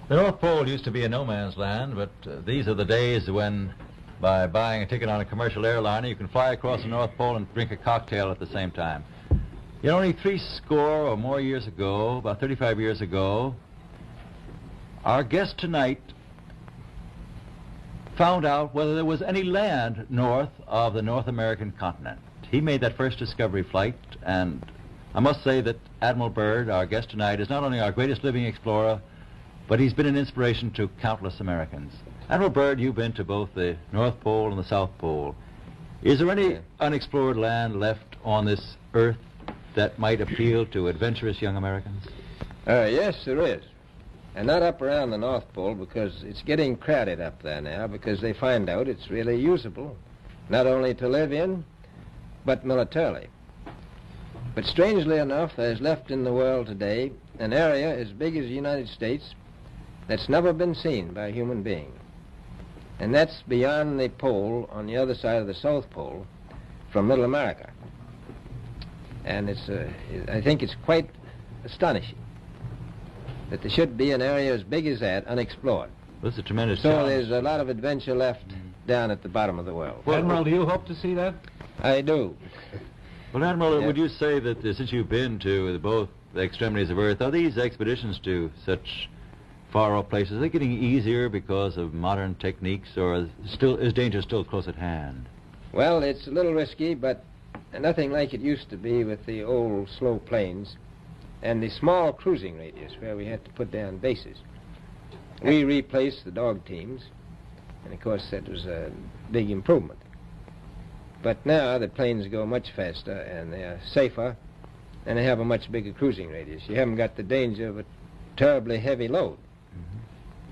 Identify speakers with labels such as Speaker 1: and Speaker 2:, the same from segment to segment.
Speaker 1: The North Pole used to be a no man's land, but these are the days when, by buying a ticket on a commercial airliner, you can fly across the North Pole and drink a cocktail at the same time. Yet only 60 or more years ago, about 35 years ago, our guest tonight found out whether there was any land north of the North American continent. He made that first discovery flight, and I must say that Admiral Byrd, our guest tonight, is not only our greatest living explorer, but he's been an inspiration to countless Americans. Admiral Byrd, you've been to both the North Pole and the South Pole. Is there any unexplored land left on this earth that might appeal to adventurous young Americans?
Speaker 2: Yes, there is. And not up around the North Pole, because it's getting crowded up there now, because they find out it's really usable, not only to live in, but militarily. But strangely enough, there's left in the world today an area as big as the United States that's never been seen by a human being. And that's beyond the pole on the other side of the South Pole from Middle America. And I think it's quite astonishing that there should be an area as big as that unexplored.
Speaker 1: That's a tremendous
Speaker 2: So
Speaker 1: challenge.
Speaker 2: there's a lot of adventure left down at the bottom of the world.
Speaker 3: Well, Admiral, do you hope to see that?
Speaker 2: I do.
Speaker 1: Well, Admiral,
Speaker 2: Yeah.
Speaker 1: would you say that since you've been to both the extremities of Earth, are these expeditions to such far-off places, are they getting easier because of modern techniques, or is danger still close at hand?
Speaker 2: Well, it's a little risky, but nothing like it used to be with the old slow planes and the small cruising radius where we had to put down bases. We replaced the dog teams, and of course that was a big improvement. But now the planes go much faster and they are safer, and they have a much bigger cruising radius. You haven't got the danger of a terribly heavy load.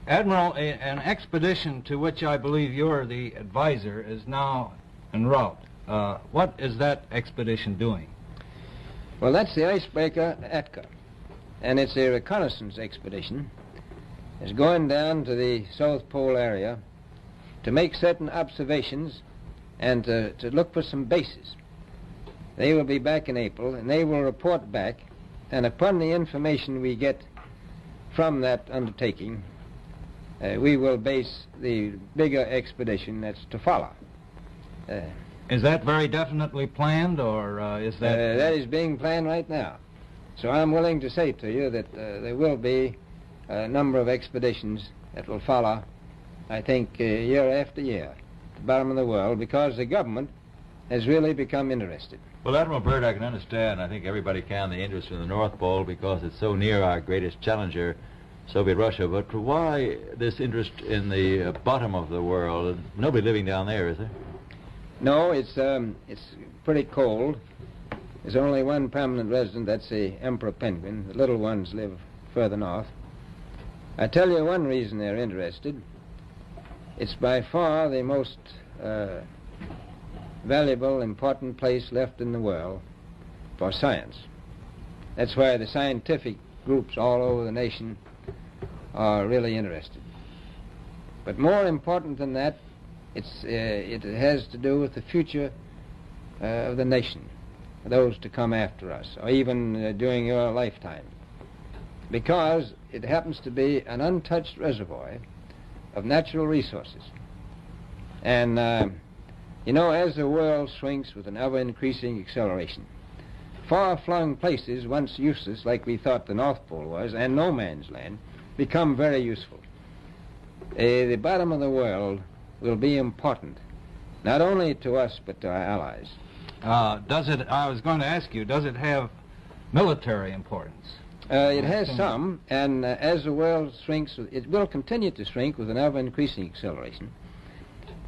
Speaker 3: Admiral, an expedition to which I believe you're the advisor is now en route. What is that expedition doing?
Speaker 2: Well, that's the icebreaker Atka, and it's a reconnaissance expedition. It's going down to the South Pole area to make certain observations and to look for some bases. They will be back in April, and they will report back, and upon the information we get from that undertaking, we will base the bigger expedition that's to follow.
Speaker 3: Is that very definitely planned, or is that...
Speaker 2: That is being planned right now. So I'm willing to say to you that there will be a number of expeditions that will follow, I think, year after year, at the bottom of the world, because the government has really become interested.
Speaker 1: Well, Admiral Byrd, I can understand, I think everybody can, the interest in the North Pole because it's so near our greatest challenger, Soviet Russia. But why this interest in the bottom of the world? Nobody living down there, is there?
Speaker 2: No, it's pretty cold. There's only one permanent resident, that's the emperor penguin. The little ones live further north. I tell you one reason they're interested. It's by far the most valuable, important place left in the world for science. That's why the scientific groups all over the nation are really interested. But more important than that, it has to do with the future of the nation, those to come after us, or even during your lifetime. Because it happens to be an untouched reservoir of natural resources. And, you know, as the world shrinks with an ever-increasing acceleration, far-flung places, once useless, like we thought the North Pole was, and no man's land, become very useful. The bottom of the world will be important, not only to us, but to our allies.
Speaker 3: I was going to ask you, does it have military importance?
Speaker 2: It has some, and as the world shrinks, it will continue to shrink with an ever-increasing acceleration,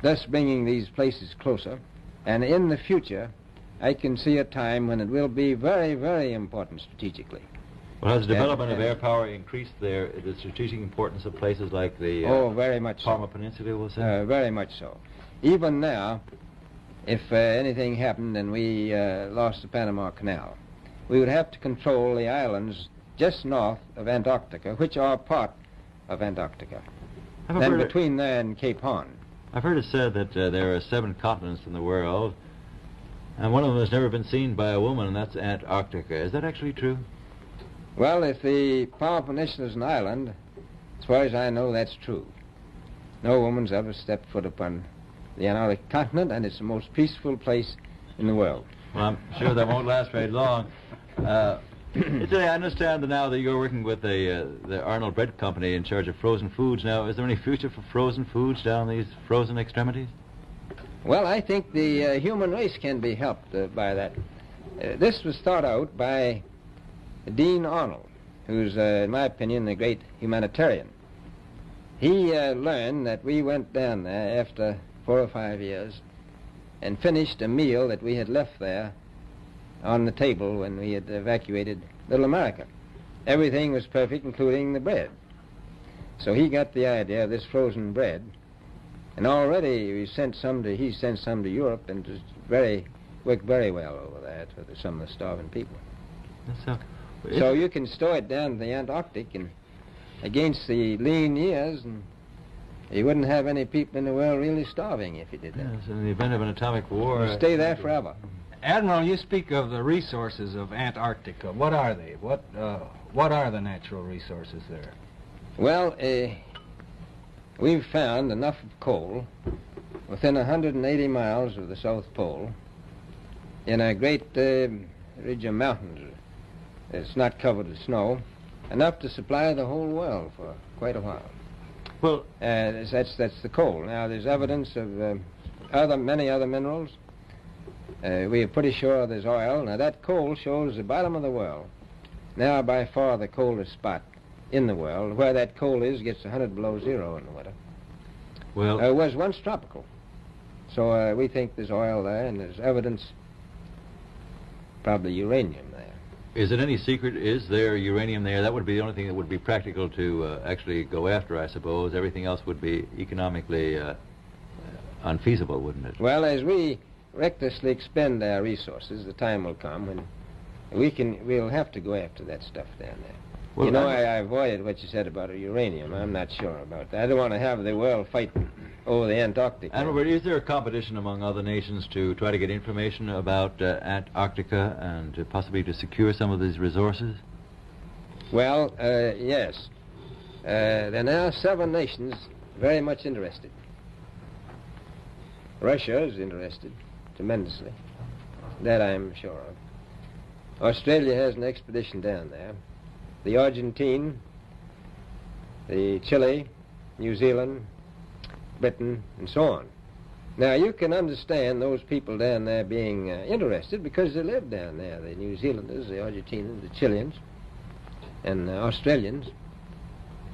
Speaker 2: thus bringing these places closer. And in the future, I can see a time when it will be very, very important strategically.
Speaker 1: Well, has the development of air power increased the strategic importance of places like the
Speaker 2: very much
Speaker 1: Palma
Speaker 2: so.
Speaker 1: Peninsula, we'll say?
Speaker 2: Very much so. Even now, if anything happened and we lost the Panama Canal, we would have to control the islands just north of Antarctica, which are part of Antarctica, then between there and Cape Horn.
Speaker 1: I've heard it said that there are 7 continents in the world, and one of them has never been seen by a woman, and that's Antarctica. Is that actually true?
Speaker 2: Well, if the Palma Peninsula is an island, As far as I know, that's true. No woman's ever stepped foot upon the Antarctic continent, and it's the most peaceful place in the world.
Speaker 1: Well, I'm sure that won't last very long. I understand that now that you're working with the Arnold Bread Company in charge of frozen foods. Now, is there any future for frozen foods down these frozen extremities?
Speaker 2: Well, I think the human race can be helped by that. This was thought out by Dean Arnold, who's, in my opinion, a great humanitarian. He learned that we went down there after 4 or 5 years and finished a meal that we had left there on the table when we had evacuated Little America. Everything was perfect, including the bread. So he got the idea of this frozen bread, and already he sent some to Europe, and it worked very well over there for some of the starving people. So you can store it down in the Antarctic, and against the lean years, and you wouldn't have any people in the world really starving if you did that.
Speaker 1: Yes, in the event of an atomic war...
Speaker 2: You'd stay there forever.
Speaker 3: Admiral, you speak of the resources of Antarctica. What are they? What are the natural resources there?
Speaker 2: Well, we've found enough of coal within 180 miles of the South Pole in a great ridge of mountains. It's not covered with snow, enough to supply the whole world for quite a while.
Speaker 1: Well,
Speaker 2: that's the coal. Now, there's evidence of many other minerals. We are pretty sure there's oil. Now, that coal shows the bottom of the world. Now, by far the coldest spot in the world. Where that coal is gets 100 below zero in the winter.
Speaker 1: Well,
Speaker 2: it was once tropical. So we think there's oil there, and there's evidence, probably uranium there.
Speaker 1: is it any secret, is there uranium there? That would be the only thing that would be practical to actually go after, I suppose. Everything else would be economically unfeasible, wouldn't it?
Speaker 2: Well, as we recklessly expend our resources, the time will come when we'll have to go after that stuff down there. Well, you know, I avoided what you said about uranium. I'm not sure about that. I don't want to have the world fight over the Antarctic.
Speaker 1: Admiral Byrd, is there a competition among other nations to try to get information about Antarctica and possibly to secure some of these resources?
Speaker 2: Well, yes. There are now 7 nations very much interested. Russia is interested tremendously. That I'm sure of. Australia has an expedition down there. The Argentine, the Chile, New Zealand, Britain, and so on. Now, you can understand those people down there being interested because they live down there, the New Zealanders, the Argentinians, the Chileans, and the Australians.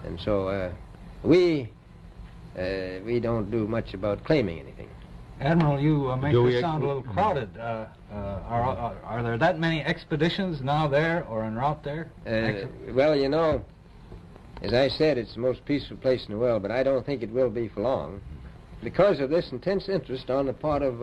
Speaker 2: And so we don't do much about claiming anything.
Speaker 3: Admiral, you make this sound a little crowded. Are there that many expeditions now there or en route there?
Speaker 2: Well, you know, as I said, it's the most peaceful place in the world, but I don't think it will be for long because of this intense interest on the part of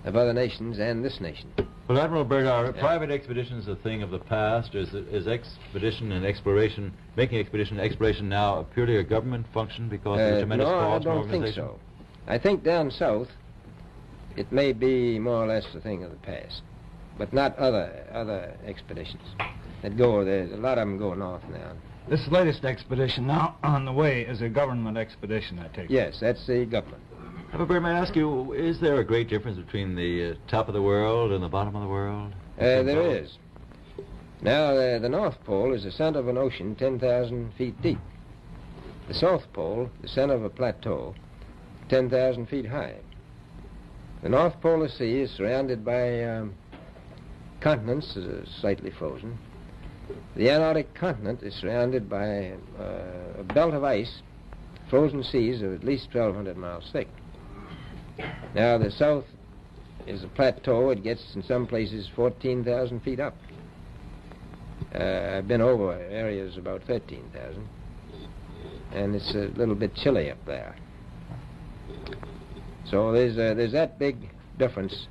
Speaker 2: other nations and this nation.
Speaker 1: Well, Admiral Byrd, are private expeditions a thing of the past? Is expedition and exploration, making expedition and exploration now purely a government function because of the tremendous cost
Speaker 2: No, I
Speaker 1: and
Speaker 2: don't think so. I think down south it may be more or less a thing of the past, but not other expeditions that go there. A lot of them go north now.
Speaker 3: This latest expedition now on the way is a government expedition, I take it.
Speaker 2: Yes, that's the government.
Speaker 1: Admiral Byrd, may I ask you, is there a great difference between the top of the world and the bottom of the world?
Speaker 2: There is. Now, the North Pole is the center of an ocean 10,000 feet deep. The South Pole, the center of a plateau, 10,000 feet high. The North Polar Sea is surrounded by continents slightly frozen. The Antarctic continent is surrounded by a belt of ice, frozen seas of at least 1,200 miles thick. Now, the south is a plateau. It gets, in some places, 14,000 feet up. I've been over areas about 13,000, and it's a little bit chilly up there. So there's that big difference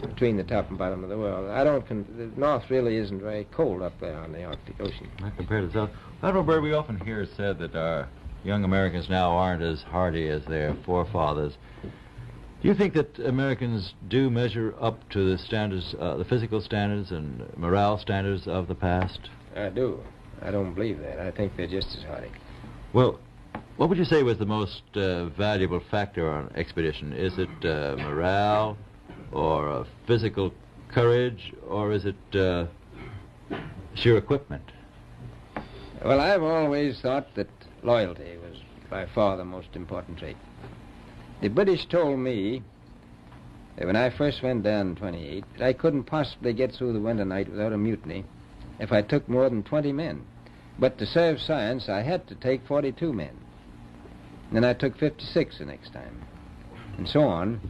Speaker 2: between the top and bottom of the world. The north really isn't very cold up there on the Arctic Ocean.
Speaker 1: Not compared to the south. Admiral Byrd, we often hear it said that our young Americans now aren't as hardy as their forefathers. Do you think that Americans do measure up to the standards, the physical standards and morale standards of the past?
Speaker 2: I do. I don't believe that. I think they're just as hardy.
Speaker 1: Well, what would you say was the most valuable factor on an expedition? Is it morale, or physical courage, or is it sheer equipment?
Speaker 2: Well, I've always thought that loyalty was by far the most important trait. The British told me that when I first went down in 28, that I couldn't possibly get through the winter night without a mutiny if I took more than 20 men. But to serve science, I had to take 42 men. Then I took 56 the next time, and so on.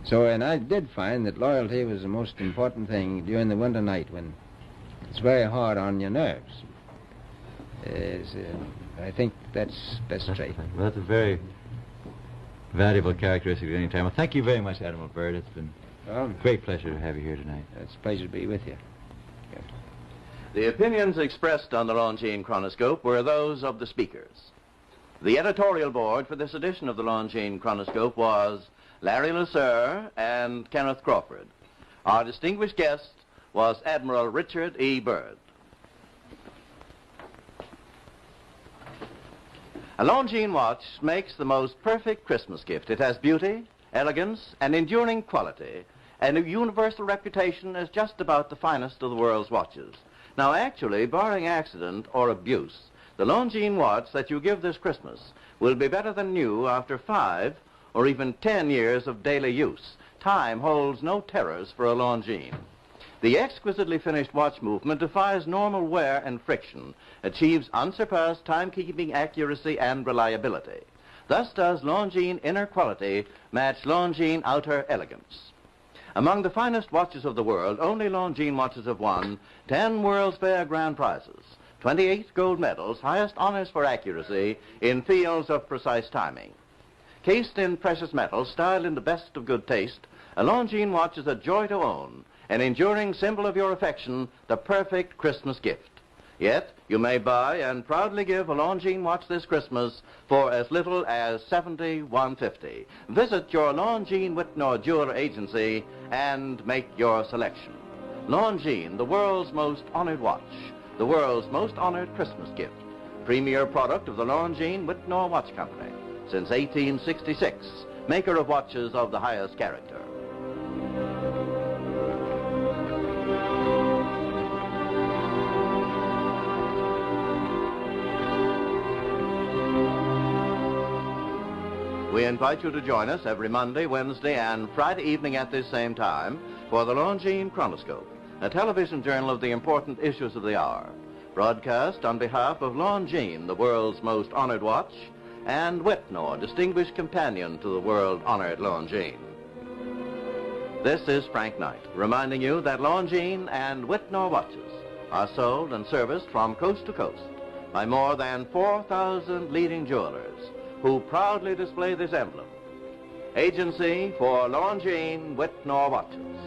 Speaker 2: So, and I did find that loyalty was the most important thing during the winter night when it's very hard on your nerves. I think that's best trait.
Speaker 1: Well, that's a very valuable characteristic at any time. Well, thank you very much, Admiral Byrd. It's been a great pleasure to have you here tonight.
Speaker 2: It's a pleasure to be with you. Yeah.
Speaker 4: The opinions expressed on the Longines Chronoscope were those of the speakers. The editorial board for this edition of the Longines Chronoscope was Larry Lasser and Kenneth Crawford. Our distinguished guest was Admiral Richard E. Byrd. A Longines watch makes the most perfect Christmas gift. It has beauty, elegance, and enduring quality, and a universal reputation as just about the finest of the world's watches. Now, actually, barring accident or abuse, the Longines watch that you give this Christmas will be better than new after 5 or even 10 years of daily use. Time holds no terrors for a Longines. The exquisitely finished watch movement defies normal wear and friction, achieves unsurpassed timekeeping accuracy and reliability. Thus does Longines inner quality match Longines outer elegance. Among the finest watches of the world, only Longines watches have won 10 World's Fair grand prizes, 28 gold medals, highest honors for accuracy in fields of precise timing. Cased in precious metals, styled in the best of good taste, a Longines watch is a joy to own, an enduring symbol of your affection, the perfect Christmas gift. Yet, you may buy and proudly give a Longines watch this Christmas for as little as $71.50. Visit your Longines Whitnor jeweler agency and make your selection. Longines, the world's most honored watch, the world's most honored Christmas gift. Premier product of the Longines Whitnor Watch Company since 1866, maker of watches of the highest character. We invite you to join us every Monday, Wednesday, and Friday evening at this same time for the Longines Chronoscope, a television journal of the important issues of the hour, broadcast on behalf of Longines, the world's most honored watch, and Whitnor, distinguished companion to the world-honored Longines. This is Frank Knight, reminding you that Longines and Whitnor watches are sold and serviced from coast to coast by more than 4,000 leading jewelers who proudly display this emblem. Agency for Longines Whitnor watches.